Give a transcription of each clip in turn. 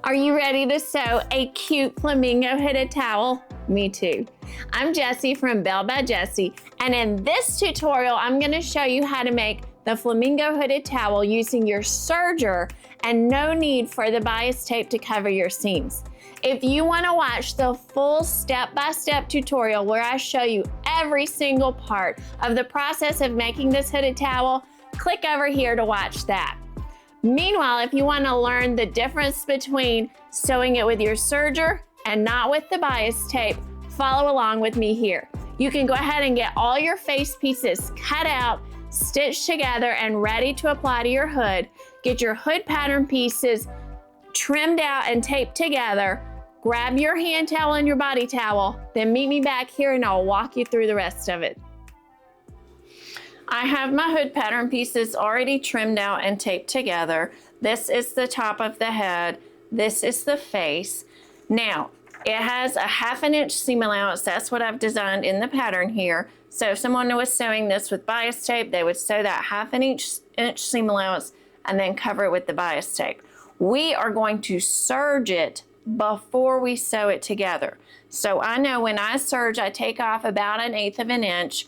Are you ready to sew a cute flamingo hooded towel? Me too. I'm Jessi from Belle by Jessi, and in this tutorial, I'm gonna show you how to make the flamingo hooded towel using your serger and no need for the bias tape to cover your seams. If you wanna watch the full step-by-step tutorial where I show you every single part of the process of making this hooded towel, click over here to watch that. Meanwhile, if you want to learn the difference between sewing it with your serger and not with the bias tape, follow along with me here. You can go ahead and get all your face pieces cut out, stitched together, and ready to apply to your hood. Get your hood pattern pieces trimmed out and taped together. Grab your hand towel and your body towel, then meet me back here and I'll walk you through the rest of it. I have my hood pattern pieces already trimmed out and taped together. This is the top of the head. This is the face. Now, it has a 1/2 inch seam allowance. That's what I've designed in the pattern here. So if someone was sewing this with bias tape, they would sew that 1/2 inch seam allowance and then cover it with the bias tape. We are going to serge it before we sew it together. So I know when I serge, I take off about 1/8 of an inch.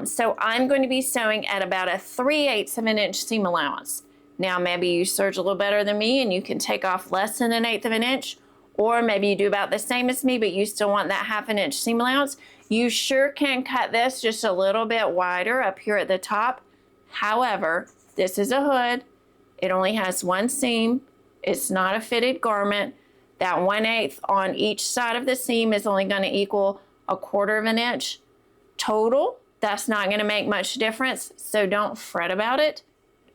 So I'm going to be sewing at about a 3/8 of an inch seam allowance. Now maybe you serge a little better than me and you can take off less than 1/8 of an inch, or maybe you do about the same as me but you still want that 1/2 inch seam allowance. You sure can cut this just a little bit wider up here at the top. However, this is a hood. It only has one seam. It's not a fitted garment. That 1/8 on each side of the seam is only going to equal 1/4 of an inch total. That's not going to make much difference, so don't fret about it.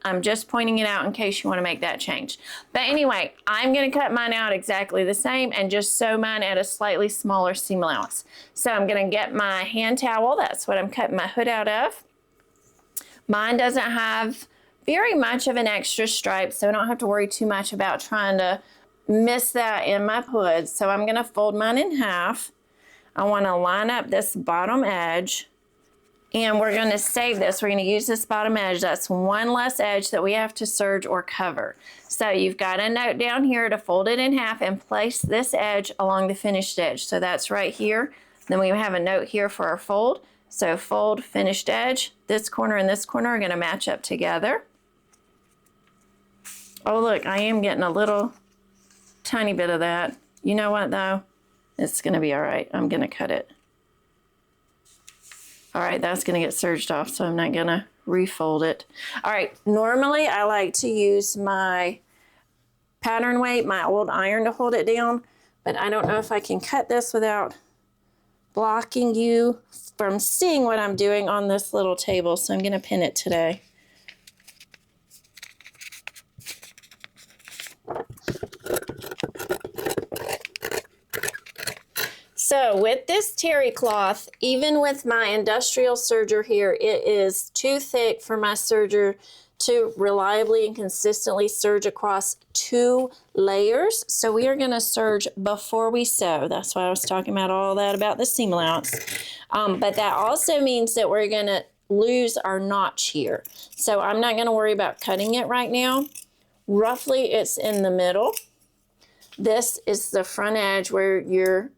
I'm just pointing it out in case you want to make that change. But anyway, I'm going to cut mine out exactly the same and just sew mine at a slightly smaller seam allowance. So I'm going to get my hand towel. That's what I'm cutting my hood out of. Mine doesn't have very much of an extra stripe, so I don't have to worry too much about trying to miss that in my hood. So I'm going to fold mine in half. I want to line up this bottom edge. And we're going to save this. We're going to use this bottom edge. That's one less edge that we have to serge or cover. So you've got a note down here to fold it in half and place this edge along the finished edge. So that's right here. Then we have a note here for our fold. So fold, finished edge. This corner and this corner are going to match up together. Oh look, I am getting a little tiny bit of that. You know what though? It's going to be all right. I'm going to cut it. All right, that's gonna get serged off, so I'm not gonna refold it. All right, normally I like to use my pattern weight, my old iron to hold it down, but I don't know if I can cut this without blocking you from seeing what I'm doing on this little table, so I'm gonna pin it today. So with this terry cloth, even with my industrial serger here, it is too thick for my serger to reliably and consistently serge across 2 layers. So we are going to serge before we sew. That's why I was talking about all that about the seam allowance. But that also means that we're going to lose our notch here. So I'm not going to worry about cutting it right now. Roughly it's in the middle. This is the front edge where your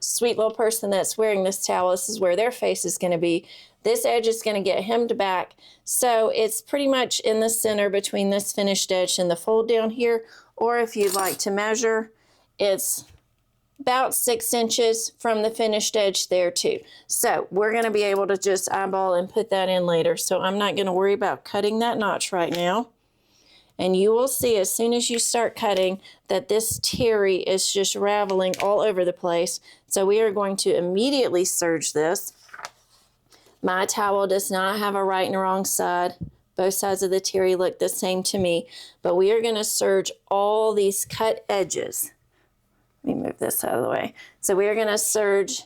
sweet little person that's wearing this towel, this is where their face is going to be. This edge is going to get hemmed back. So it's pretty much in the center between this finished edge and the fold down here. Or if you'd like to measure, it's about 6 inches from the finished edge there too. So we're going to be able to just eyeball and put that in later. So I'm not going to worry about cutting that notch right now. And you will see as soon as you start cutting that this terry is just raveling all over the place. So we are going to immediately serge this. My towel does not have a right and a wrong side. Both sides of the terry look the same to me. But we are going to serge all these cut edges. Let me move this out of the way. So we are going to serge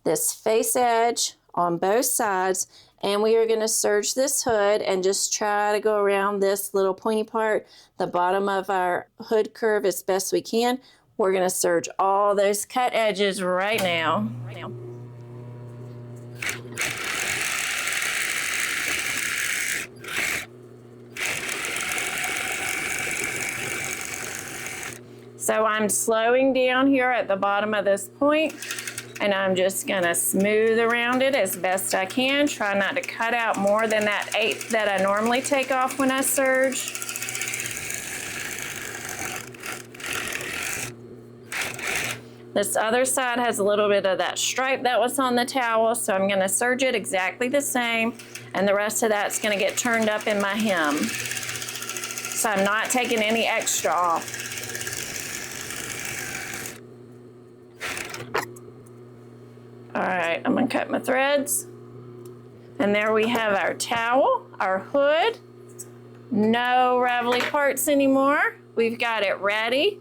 this face edge on both sides. And we are going to serge this hood and just try to go around this little pointy part, the bottom of our hood curve as best we can. We're going to serge all those cut edges right now. So I'm slowing down here at the bottom of this point, and I'm just gonna smooth around it as best I can. Try not to cut out more than that 1/8 that I normally take off when I serge. This other side has a little bit of that stripe that was on the towel, so I'm gonna serge it exactly the same, and the rest of that's gonna get turned up in my hem. So I'm not taking any extra off. All right, I'm gonna cut my threads. And there we have our towel, our hood. No ravelly parts anymore. We've got it ready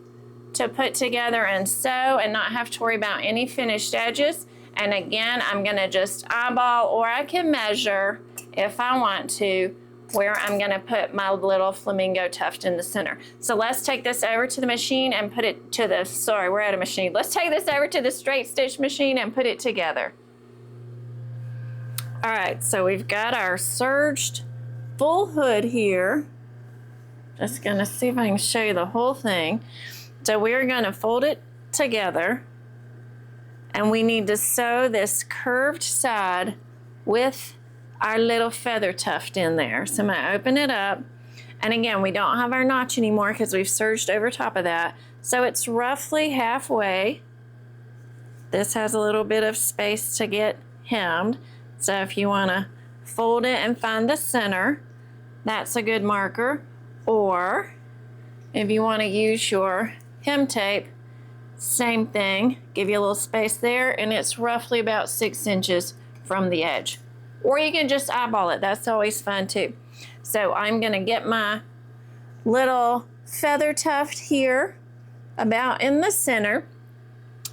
to put together and sew and not have to worry about any finished edges. And again, I'm gonna just eyeball, or I can measure if I want to, where I'm gonna put my little flamingo tuft in the center. So let's take this over to the machine and put it to the, sorry, we're at a machine. Let's take this over to the straight stitch machine and put it together. All right, so we've got our serged full hood here. Just gonna see if I can show you the whole thing. So we're gonna fold it together, and we need to sew this curved side with our little feather tuft in there. So I'm gonna open it up. And again, we don't have our notch anymore because we've serged over top of that. So it's roughly halfway. This has a little bit of space to get hemmed. So if you wanna fold it and find the center, that's a good marker. Or if you wanna use your hem tape, same thing, give you a little space there, and it's roughly about 6 inches from the edge. Or you can just eyeball it, that's always fun too. So I'm gonna get my little feather tuft here about in the center.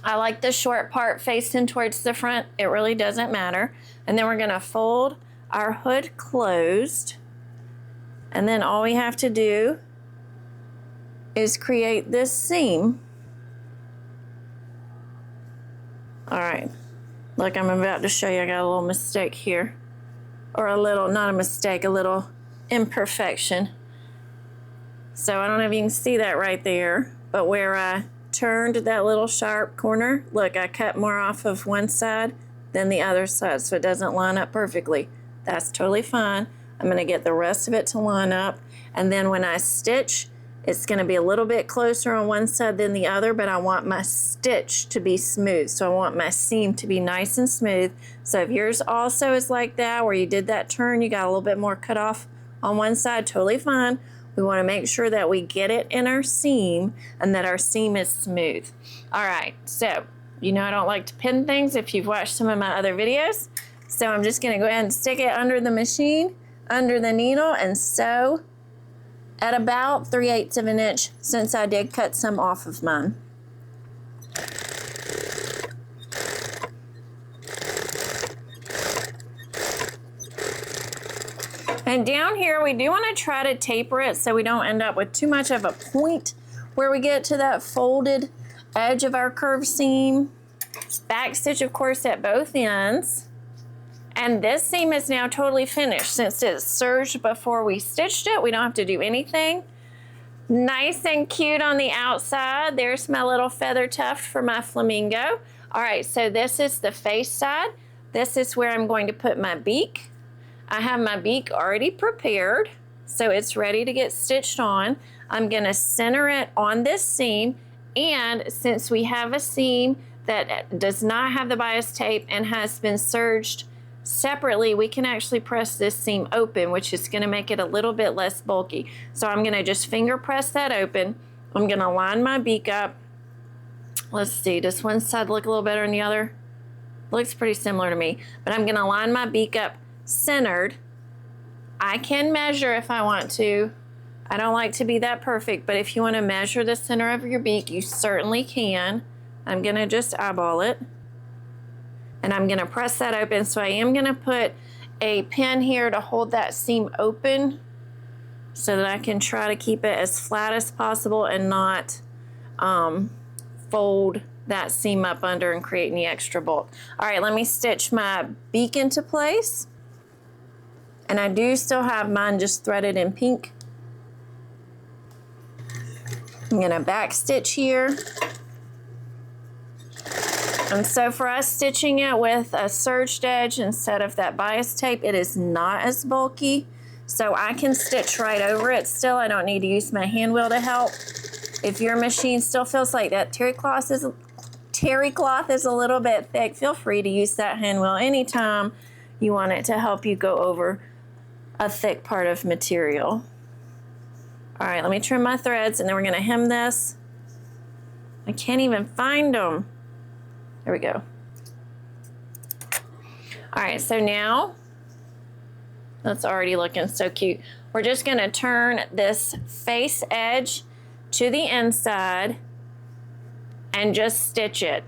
I like the short part facing towards the front, it really doesn't matter. And then we're gonna fold our hood closed. And then all we have to do is create this seam. All right, look, I'm about to show you, I got a little mistake here. Or a little, not a mistake, a little imperfection. So I don't know if you can see that right there, but where I turned that little sharp corner, look, I cut more off of one side than the other side, so it doesn't line up perfectly. That's totally fine. I'm gonna get the rest of it to line up, and then when I stitch, it's gonna be a little bit closer on one side than the other, but I want my stitch to be smooth. So I want my seam to be nice and smooth. So if yours also is like that, where you did that turn, you got a little bit more cut off on one side, totally fine. We wanna make sure that we get it in our seam and that our seam is smooth. All right, so you know I don't like to pin things if you've watched some of my other videos. So I'm just gonna go ahead and stick it under the machine, under the needle, and sew at about 3/8 of an inch, since I did cut some off of mine. And down here, we do want to try to taper it so we don't end up with too much of a point where we get to that folded edge of our curved seam. Back stitch, of course, at both ends. And this seam is now totally finished. Since it's serged before we stitched it, we don't have to do anything. Nice and cute on the outside. There's my little feather tuft for my flamingo. All right, so this is the face side. This is where I'm going to put my beak. I have my beak already prepared, so it's ready to get stitched on. I'm gonna center it on this seam, and since we have a seam that does not have the bias tape and has been serged separately, we can actually press this seam open, which is gonna make it a little bit less bulky. So I'm gonna just finger press that open. I'm gonna line my beak up. Let's see, does one side look a little better than the other? Looks pretty similar to me, but I'm gonna line my beak up centered. I can measure if I want to. I don't like to be that perfect, but if you wanna measure the center of your beak, you certainly can. I'm gonna just eyeball it. And I'm gonna press that open. So I am gonna put a pin here to hold that seam open so that I can try to keep it as flat as possible and not fold that seam up under and create any extra bulk. All right, let me stitch my beak into place. And I do still have mine just threaded in pink. I'm gonna back stitch here. And so for us stitching it with a serged edge instead of that bias tape, it is not as bulky. So I can stitch right over it still. I don't need to use my hand wheel to help. If your machine still feels like that terry cloth is a little bit thick, feel free to use that hand wheel anytime you want it to help you go over a thick part of material. All right, let me trim my threads and then we're gonna hem this. I can't even find them. There we go. All right, so now, that's already looking so cute. We're just gonna turn this face edge to the inside and just stitch it.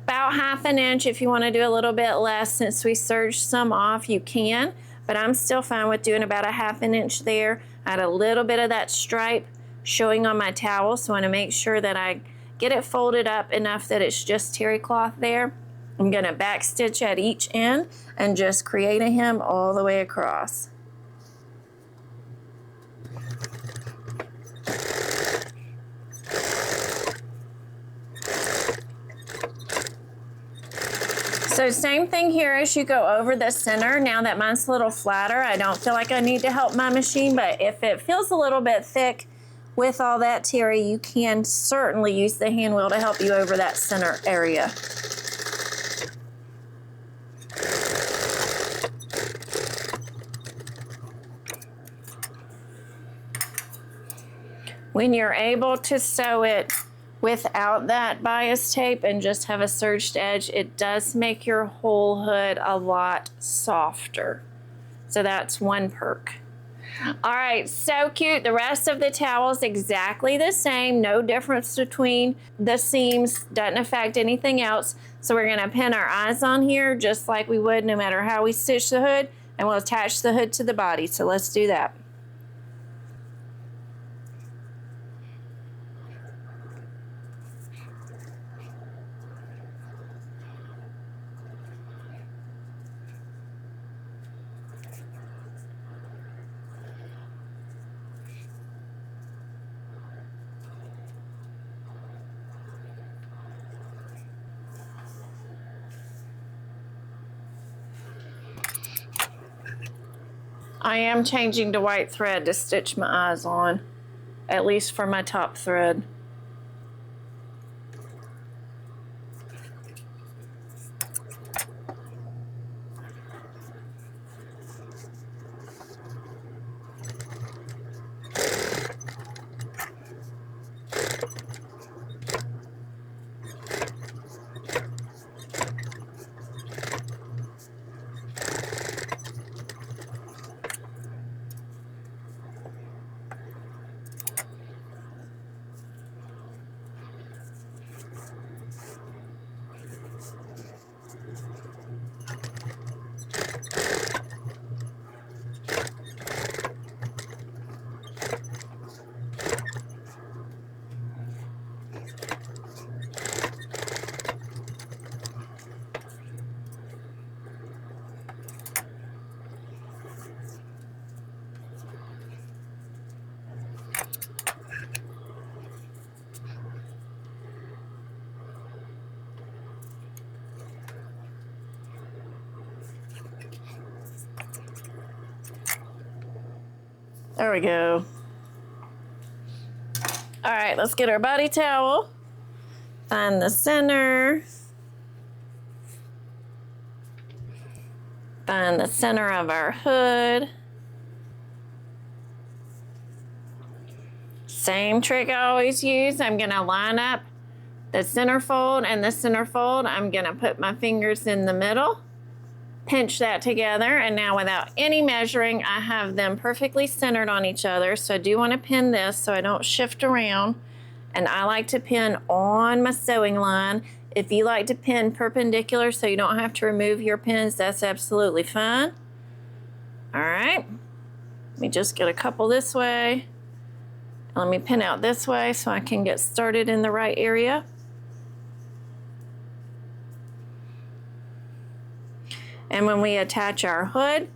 About 1/2 inch. If you wanna do a little bit less, since we serged some off, you can, but I'm still fine with doing about 1/2 inch there. I had a little bit of that stripe showing on my towel, so I wanna make sure that I get it folded up enough that it's just terry cloth there. I'm gonna back stitch at each end and just create a hem all the way across. So same thing here as you go over the center. Now that mine's a little flatter, I don't feel like I need to help my machine, but if it feels a little bit thick with all that terry, you can certainly use the hand wheel to help you over that center area. When you're able to sew it without that bias tape and just have a serged edge, it does make your whole hood a lot softer. So that's one perk. All right, so cute. The rest of the towel is exactly the same. No difference between the seams. Doesn't affect anything else. So we're gonna pin our eyes on here just like we would no matter how we stitch the hood, and we'll attach the hood to the body. So let's do that. I am changing to white thread to stitch my eyes on, at least for my top thread. There we go. All right, let's get our body towel. Find the center. Find the center of our hood. Same trick I always use. I'm gonna line up the center fold and the center fold. I'm gonna put my fingers in the middle, pinch that together, and now without any measuring, I have them perfectly centered on each other. So I do want to pin this so I don't shift around, and I like to pin on my sewing line. If you like to pin perpendicular so you don't have to remove your pins, that's absolutely fine. All right, let me just get a couple this way. Let me pin out this way so I can get started in the right area. And when we attach our hood,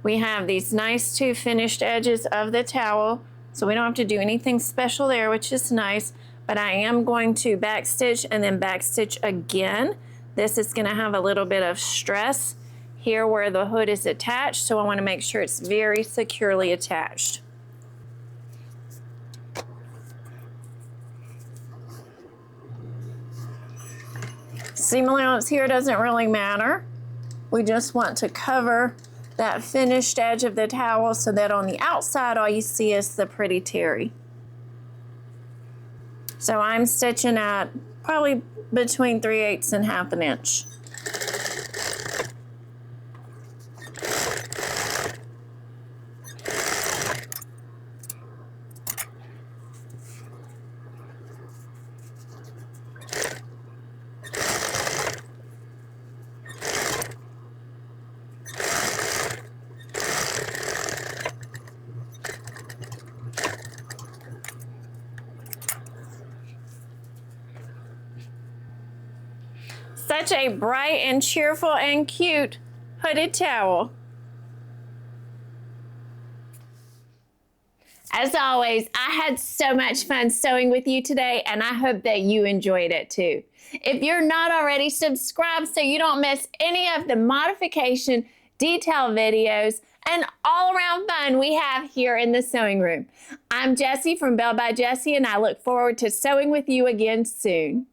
we have these nice two finished edges of the towel. So we don't have to do anything special there, which is nice, but I am going to backstitch and then backstitch again. This is gonna have a little bit of stress here where the hood is attached, so I wanna make sure it's very securely attached. Seam allowance here doesn't really matter. We just want to cover that finished edge of the towel so that on the outside all you see is the pretty terry. So I'm stitching at probably between 3/8 and 1/2 inch. Such a bright and cheerful and cute hooded towel. As always, I had so much fun sewing with you today, and I hope that you enjoyed it too. If you're not already, subscribe so you don't miss any of the modification, detail videos, and all around fun we have here in the sewing room. I'm Jessi from Belle by Jessi, and I look forward to sewing with you again soon.